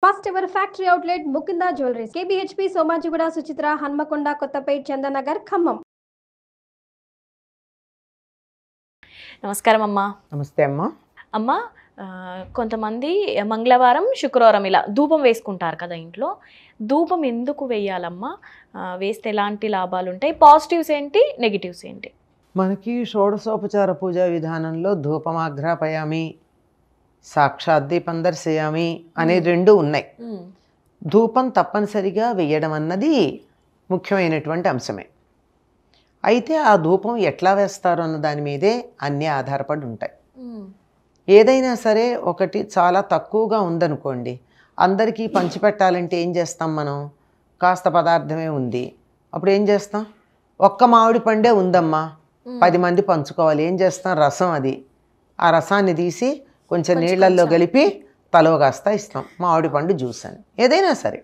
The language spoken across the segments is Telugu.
First ever factory outlet Mukunda jewelleries KBHP Somajiguda Suchitra Hanamkonda Kothapet Chandanagar Khammam. నమస్కారం అమ్మా. నమస్తే అమ్మా. అమ్మ, కొంతమంది మంగళవారం శుక్రవారం ఇలా ధూపం వేసుకుంటారు కదా ఇంట్లో. ధూపం ఎందుకు వేయాలమ్మా? వేస్తే ఎలాంటి లాభాలు ఉంటాయి? పాజిటివ్స్ ఏంటి, నెగిటివ్స్ ఏంటి? మనకి షోడశోపచార పూజా విధానంలో ధూపమాఘ్రాపయామి, సాక్షాత్ దీపం దర్శయామి అనే రెండు ఉన్నాయి. ధూపం తప్పనిసరిగా వేయడం అన్నది ముఖ్యమైనటువంటి అంశమే. అయితే ఆ ధూపం ఎట్లా వేస్తారు అన్న దాని మీదే అన్నీ ఆధారపడి ఉంటాయి. ఏదైనా సరే ఒకటి చాలా తక్కువగా ఉందనుకోండి, అందరికీ పంచిపెట్టాలంటే ఏం చేస్తాం మనం? కాస్త పదార్థమే ఉంది, అప్పుడు ఏం చేస్తాం? ఒక్క మామిడి పండే ఉందమ్మా, 10 మంది పంచుకోవాలి, ఏం చేస్తాం? రసం, అది ఆ రసాన్ని తీసి కొంచెం నీళ్ళల్లో కలిపి తలో కాస్త ఇస్తాం, మామిడి పండు జ్యూస్ అని. ఏదైనా సరే.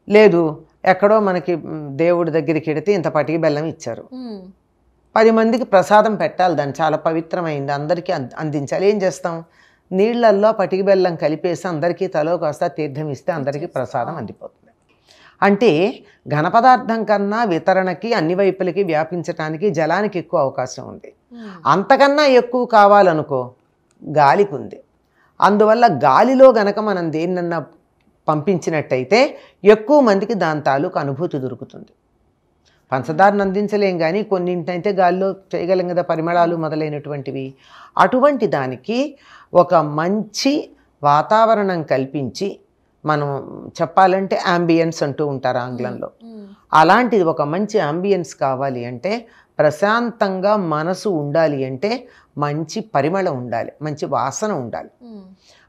లేదు, ఎక్కడో మనకి దేవుడి దగ్గరికి వెడితే ఇంత పటికి బెల్లం ఇచ్చారు, 10 మందికి ప్రసాదం పెట్టాలి, దాన్ని చాలా పవిత్రమైంది, అందరికీ అందించాలి. ఏం చేస్తాం? నీళ్లల్లో పటికి బెల్లం కలిపేసి అందరికీ తలో కాస్త తీర్థం ఇస్తే అందరికీ ప్రసాదం అందిపోతుంది. అంటే ఘన పదార్థం కన్నా వితరణకి అన్ని వైపులకి వ్యాపించటానికి జలానికి ఎక్కువ అవకాశం ఉంది. అంతకన్నా ఎక్కువ కావాలనుకో గాలికి ఉంది. అందువల్ల గాలిలో గనక మనం దేన్నన్నా పంపించినట్టయితే ఎక్కువ మందికి దాని తాలూకు అనుభూతి దొరుకుతుంది. పంచదారను అందించలేం, కానీ కొన్నింటైతే గాలిలో చేయగలం కదా, పరిమళాలు మొదలైనటువంటివి. అటువంటి దానికి ఒక మంచి వాతావరణం కల్పించి, మనం చెప్పాలంటే యాంబియన్స్ అంటూ ఉంటారు ఆంగ్లంలో, అలాంటిది ఒక మంచి యాంబియన్స్ కావాలి అంటే, ప్రశాంతంగా మనసు ఉండాలి అంటే మంచి పరిమళం ఉండాలి, మంచి వాసన ఉండాలి.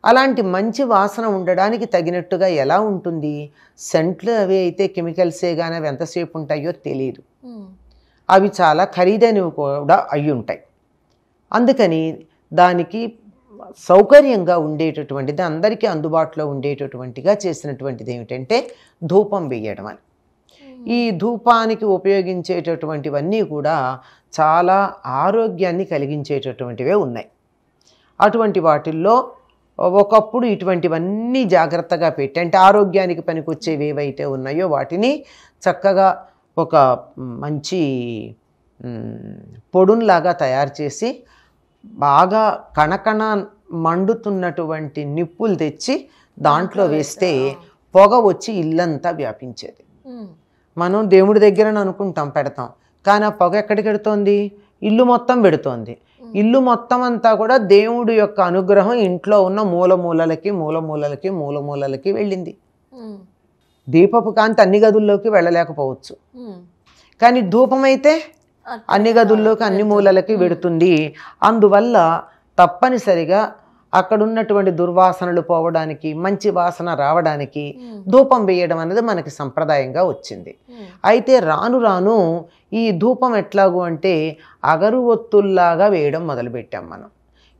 అలాంటి మంచి వాసన ఉండడానికి తగినట్టుగా ఎలా ఉంటుంది? సెంట్లు అవి అయితే కెమికల్సే కానీ అవి ఎంతసేపు ఉంటాయో తెలియదు, అవి చాలా ఖరీదైనవి కూడా అయి ఉంటాయి. అందుకని దానికి సౌకర్యంగా ఉండేటటువంటిది, అందరికీ అందుబాటులో ఉండేటటువంటిగా చేసినటువంటిది ఏమిటంటే ధూపం వేయడం అని. ఈ ధూపానికి ఉపయోగించేటటువంటివన్నీ కూడా చాలా ఆరోగ్యాన్ని కలిగించేటటువంటివే ఉన్నాయి. అటువంటి వాటిల్లో ఒకప్పుడు ఇటువంటివన్నీ జాగ్రత్తగా పెట్టి, అంటే ఆరోగ్యానికి పనికొచ్చేవి ఏవైతే ఉన్నాయో వాటిని చక్కగా ఒక మంచి పొడున్లాగా తయారు చేసి, బాగా కణకణ మండుతున్నటువంటి నిప్పులు తెచ్చి దాంట్లో వేస్తే పొగ వచ్చి ఇల్లంతా వ్యాపించేది. మనం దేవుడి దగ్గర అనుకుంటాం పెడతాం, కానీ ఆ పొగ ఎక్కడికి వెడుతోంది? ఇల్లు మొత్తం పెడుతోంది. ఇల్లు మొత్తం అంతా కూడా దేవుడి యొక్క అనుగ్రహం ఇంట్లో ఉన్న మూలమూలలకి మూలమూలలకి మూలమూలలకి వెళ్ళింది. దీపపు కాంతి అన్ని గదుల్లోకి వెళ్ళలేకపోవచ్చు, కానీ ధూపం అయితే అన్ని గదుల్లోకి అన్ని మూలలకి వెడుతుంది. అందువల్ల తప్పనిసరిగా అక్కడున్నటువంటి దుర్వాసనలు పోవడానికి, మంచి వాసన రావడానికి ధూపం వేయడం అనేది మనకి సంప్రదాయంగా వచ్చింది. అయితే రాను రాను ఈ ధూపం ఎట్లాగూ అంటే అగరువొత్తుల్లాగా వేయడం మొదలుపెట్టాం మనం.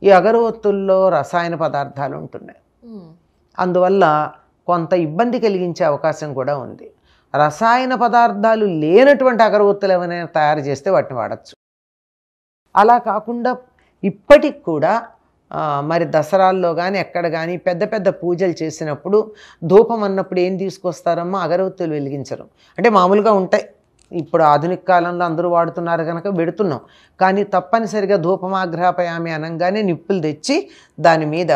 ఈ అగరువొత్తుల్లో రసాయన పదార్థాలు ఉంటున్నాయి, అందువల్ల కొంత ఇబ్బంది కలిగించే అవకాశం కూడా ఉంది. రసాయన పదార్థాలు లేనటువంటి అగరవత్తులు ఏమైనా తయారు చేస్తే వాటిని వాడచ్చు. అలా కాకుండా ఇప్పటికి కూడా మరి దసరాల్లో కానీ ఎక్కడ కానీ పెద్ద పెద్ద పూజలు చేసినప్పుడు ధూపం అన్నప్పుడు ఏం తీసుకొస్తారమ్మా? అగరవత్తులు వెలిగించరు. అంటే మామూలుగా ఉంటాయి, ఇప్పుడు ఆధునిక కాలంలో అందరూ వాడుతున్నారు కనుక పెడుతున్నాం, కానీ తప్పనిసరిగా ధూపమాఘ్రాపయామి అనగానే నిప్పులు తెచ్చి దాని మీద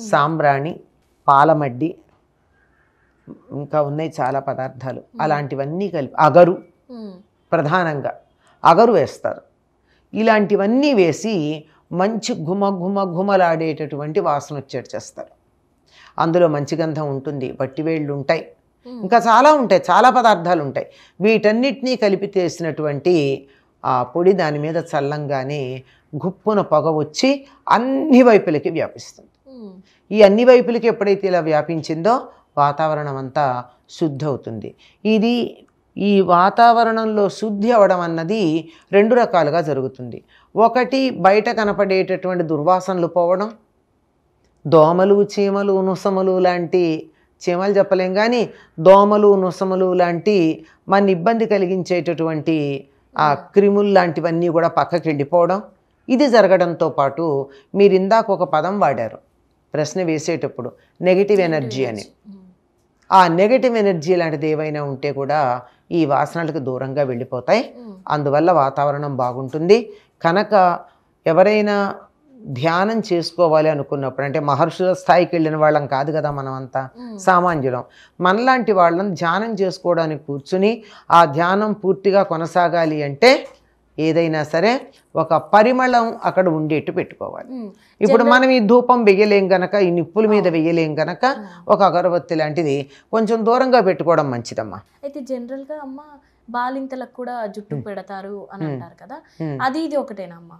సాంబ్రాణి, పాలమడ్డి, ఇంకా ఉన్నాయి చాలా పదార్థాలు, అలాంటివన్నీ కలిపి అగరు, ప్రధానంగా అగరు వేస్తారు. ఇలాంటివన్నీ వేసి మంచి ఘుమలాడేటటువంటి వాసన వచ్చేట్టు చేస్తారు. అందులో మంచి గంధం ఉంటుంది, వట్టివేళ్ళు ఉంటాయి, ఇంకా చాలా ఉంటాయి, చాలా పదార్థాలు ఉంటాయి. వీటన్నిటినీ కలిపి చేసినటువంటి ఆ పొడి దాని మీద చల్లంగానే గుప్పున పొగ వచ్చి అన్ని వైపులకి వ్యాపిస్తుంది. ఈ అన్ని వైపులకి ఎప్పుడైతే ఇలా వ్యాపించిందో వాతావరణం అంతా శుద్ధి అవుతుంది. ఈ వాతావరణంలో శుద్ధి అవడం అన్నది 2 రకాలుగా జరుగుతుంది. ఒకటి, బయట కనపడేటటువంటి దుర్వాసనలు పోవడం, దోమలు, చీమలు, నుసములు లాంటి, చీమలు చెప్పలేం కానీ దోమలు, నుసములు లాంటి మన ఇబ్బంది కలిగించేటటువంటి ఆ క్రిములు లాంటివన్నీ కూడా పక్కకి వెళ్ళిపోవడం, ఇది జరగడంతో పాటు మీరు ఇందాక ఒక పదం వాడారు, ప్రశ్న వేసేటప్పుడు నెగిటివ్ ఎనర్జీ అని. ఆ నెగిటివ్ ఎనర్జీ లాంటిది ఏవైనా ఉంటే కూడా ఈ వాసనలకు దూరంగా వెళ్ళిపోతాయి. అందువల్ల వాతావరణం బాగుంటుంది. కనుక ఎవరైనా ధ్యానం చేసుకోవాలి అనుకున్నప్పుడు, అంటే మహర్షుల స్థాయికి వెళ్ళిన వాళ్ళం కాదు కదా మనమంతా, సామాన్యులం. మనలాంటి వాళ్ళని ధ్యానం చేసుకోవడానికి కూర్చుని ఆ ధ్యానం పూర్తిగా కొనసాగాలి అంటే ఏదైనా సరే ఒక పరిమళం అక్కడ ఉండేట్టు పెట్టుకోవాలి. ఇప్పుడు మనం ఈ ధూపం వెయ్యలేం గనక, ఈ నిప్పుల మీద వెయ్యలేం గనక ఒక అగరబత్తి లాంటిది కొంచెం దూరంగా పెట్టుకోవడం మంచిదమ్మా. అయితే జనరల్గా అమ్మ బాలింతలకు కూడా జుట్టు పెడతారు అని అంటారు కదా, అది ఇది ఒకటేనా అమ్మ?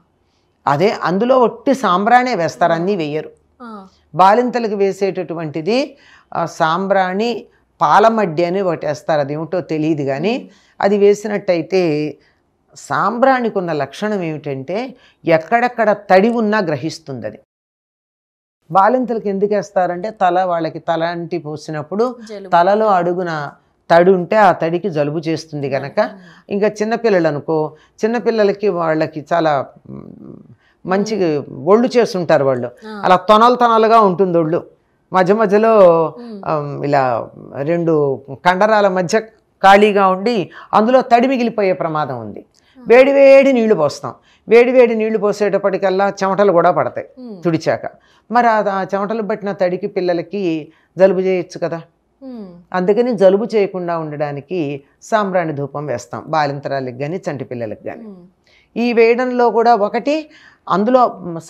అదే, అందులో ఒట్టి సాంబ్రాణే వేస్తారు, అన్నీ వెయ్యరు. బాలింతలకు వేసేటటువంటిది సాంబ్రాణి పాలమడ్డి అని ఒకటి వేస్తారు, అదేమిటో తెలియదు కానీ అది వేసినట్టయితే సాంబ్రాణికి ఉన్న లక్షణం ఏమిటంటే ఎక్కడెక్కడ తడి ఉన్నా గ్రహిస్తుంది అది. బాలింతలకు ఎందుకు వేస్తారంటే వాళ్ళకి తలంటి పోసినప్పుడు తలలో అడుగున తడి ఉంటే ఆ తడికి జలుబు చేస్తుంది కనుక. ఇంకా చిన్నపిల్లలు అనుకో, చిన్నపిల్లలకి వాళ్ళకి చాలా మంచి ఒళ్ళు చేస్తుంటారు వాళ్ళు, అలా తొనలుగా ఉంటుంది ఒళ్ళు. మధ్య మధ్యలో ఇలా 2 కండరాల మధ్య ఖాళీగా ఉండి అందులో తడి మిగిలిపోయే ప్రమాదం ఉంది. వేడి నీళ్లు పోస్తాం, వేడి నీళ్లు పోసేటప్పటికల్లా చెమటలు కూడా పడతాయి తుడిచాక. మరి ఆ చెమటలు పట్టిన తడికి పిల్లలకి జలుబు చేయొచ్చు కదా. అందుకని జలుబు చేయకుండా ఉండడానికి సాంబ్రాణి ధూపం వేస్తాం బాలింతరాలకు కానీ చంటి పిల్లలకు కానీ. ఈ వేయడంలో కూడా ఒకటి, అందులో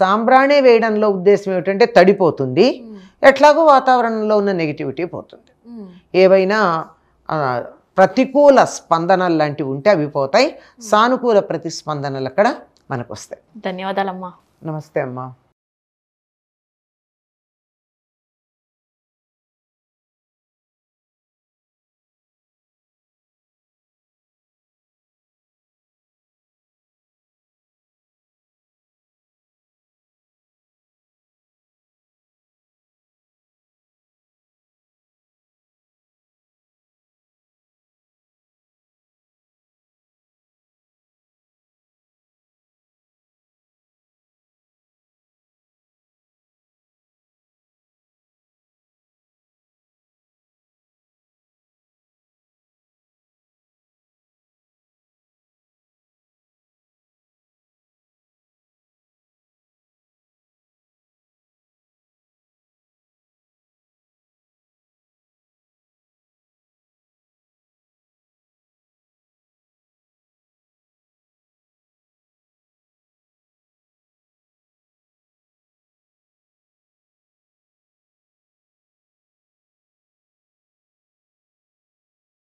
సాంబ్రాణి వేయడంలో ఉద్దేశం ఏమిటంటే తడిపోతుంది, ఎట్లాగో వాతావరణంలో ఉన్న నెగిటివిటీ పోతుంది. ఏవైనా ప్రతికూల స్పందనలు లాంటివి ఉంటే అవి పోతాయి, సానుకూల ప్రతిస్పందనలు అక్కడ మనకు వస్తాయి. ధన్యవాదాలమ్మా. నమస్తే అమ్మా.